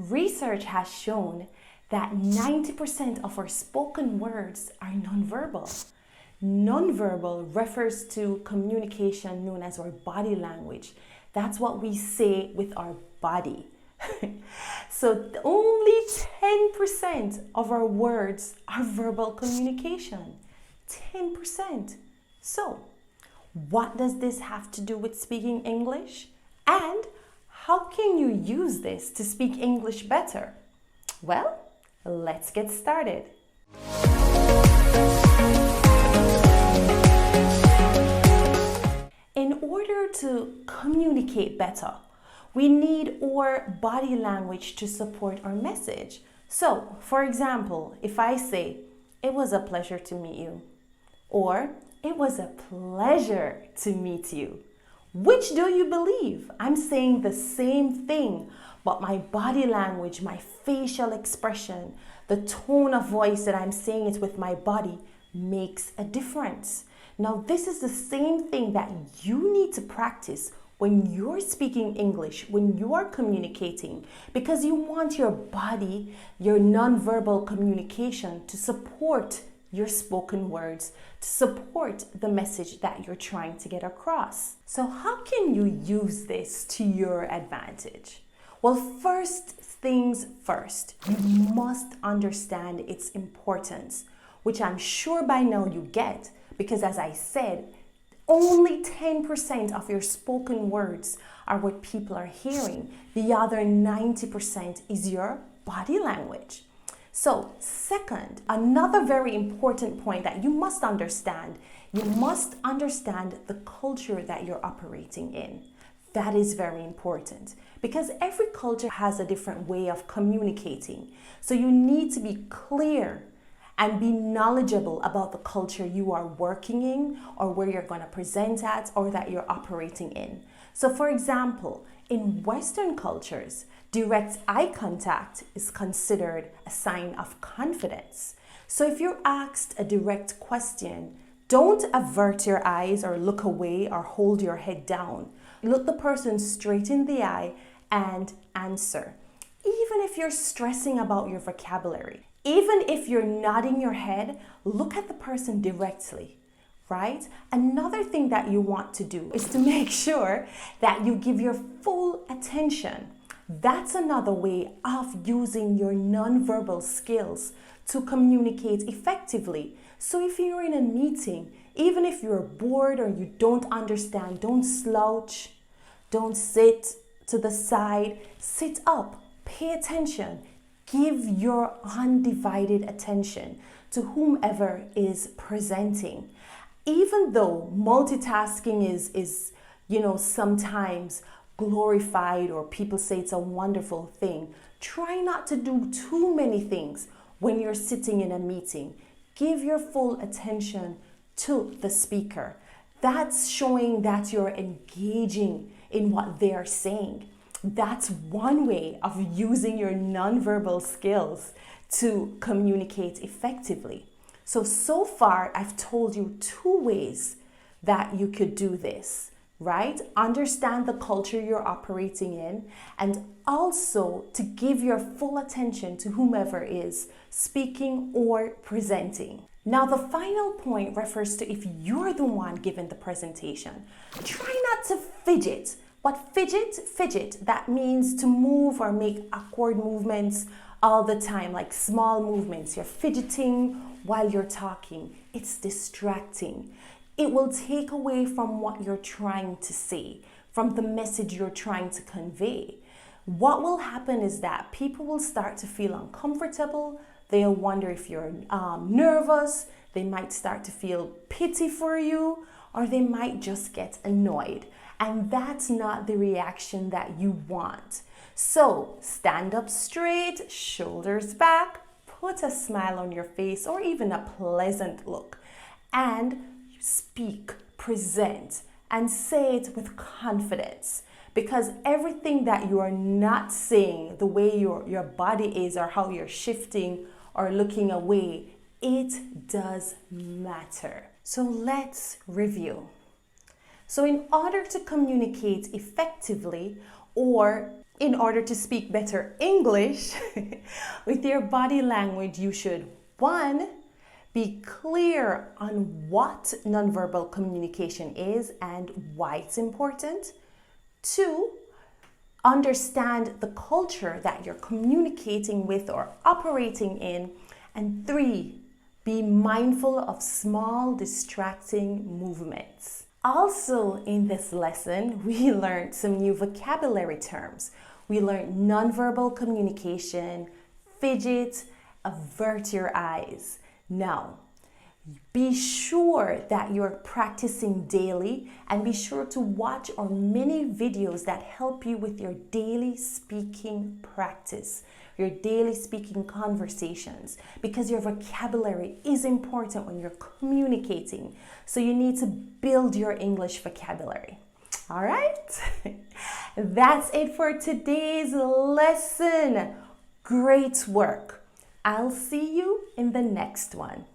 research has shown that 90% of our spoken words are nonverbal. Nonverbal refers to communication known as our body language. That's what we say with our body. So only 10% of our words are verbal communication. 10%. So what does this have to do with speaking English? And how can you use this to speak English better? Well, let's get started. In order to communicate better, we need our body language to support our message. So, for example, if I say, "It was a pleasure to meet you," or "It was a pleasure to meet you," which do you believe? I'm saying the same thing, but my body language, my facial expression, the tone of voice that I'm saying it with my body makes a difference. Now, this is the same thing that you need to practice when you're speaking English, when you are communicating, because you want your body, your nonverbal communication to support your spoken words, to support the message that you're trying to get across. So how can you use this to your advantage? Well, first things first, you must understand its importance, which I'm sure by now you get, because as I said, only 10% of your spoken words are what people are hearing. The other 90% is your body language. So, second, another very important point that you must understand the culture that you're operating in. That is very important because every culture has a different way of communicating. So you need to be clear and be knowledgeable about the culture you are working in or where you're going to present at or that you're operating in. So for example, in Western cultures, direct eye contact is considered a sign of confidence. So if you're asked a direct question, don't avert your eyes or look away or hold your head down. Look the person straight in the eye and answer. Even if you're stressing about your vocabulary, even if you're nodding your head, look at the person directly, right? Another thing that you want to do is to make sure that you give your full attention. That's another way of using your nonverbal skills to communicate effectively. So if you're in a meeting, even if you're bored or you don't understand, don't slouch, don't sit to the side, sit up, pay attention. Give your undivided attention to whomever is presenting. Even though multitasking is sometimes glorified or people say it's a wonderful thing, try not to do too many things when you're sitting in a meeting. Give your full attention to the speaker. That's showing that you're engaging in what they're saying. That's one way of using your nonverbal skills to communicate effectively. So far, I've told you two ways that you could do this, right? Understand the culture you're operating in and also to give your full attention to whomever is speaking or presenting. Now, the final point refers to if you're the one giving the presentation. Try not to fidget. But fidget, that means to move or make awkward movements all the time, like small movements. You're fidgeting while you're talking. It's distracting. It will take away from what you're trying to say, from the message you're trying to convey. What will happen is that people will start to feel uncomfortable. They'll wonder if you're nervous. They might start to feel pity for you, or they might just get annoyed. And that's not the reaction that you want. So stand up straight, shoulders back, put a smile on your face or even a pleasant look, and speak, present, and say it with confidence. Because everything that you are not saying, the way your body is or how you're shifting or looking away, it does matter. So let's review. So in order to communicate effectively or in order to speak better English with your body language, you should, one, be clear on what nonverbal communication is and why it's important. Two, understand the culture that you're communicating with or operating in. And three, be mindful of small distracting movements. Also in this lesson, we learned some new vocabulary terms. We learned nonverbal communication, fidget, avert your eyes. Now, be sure that you're practicing daily and be sure to watch our mini videos that help you with your daily speaking practice, your daily speaking conversations, because your vocabulary is important when you're communicating. So you need to build your English vocabulary. All right? That's it for today's lesson. Great work. I'll see you in the next one.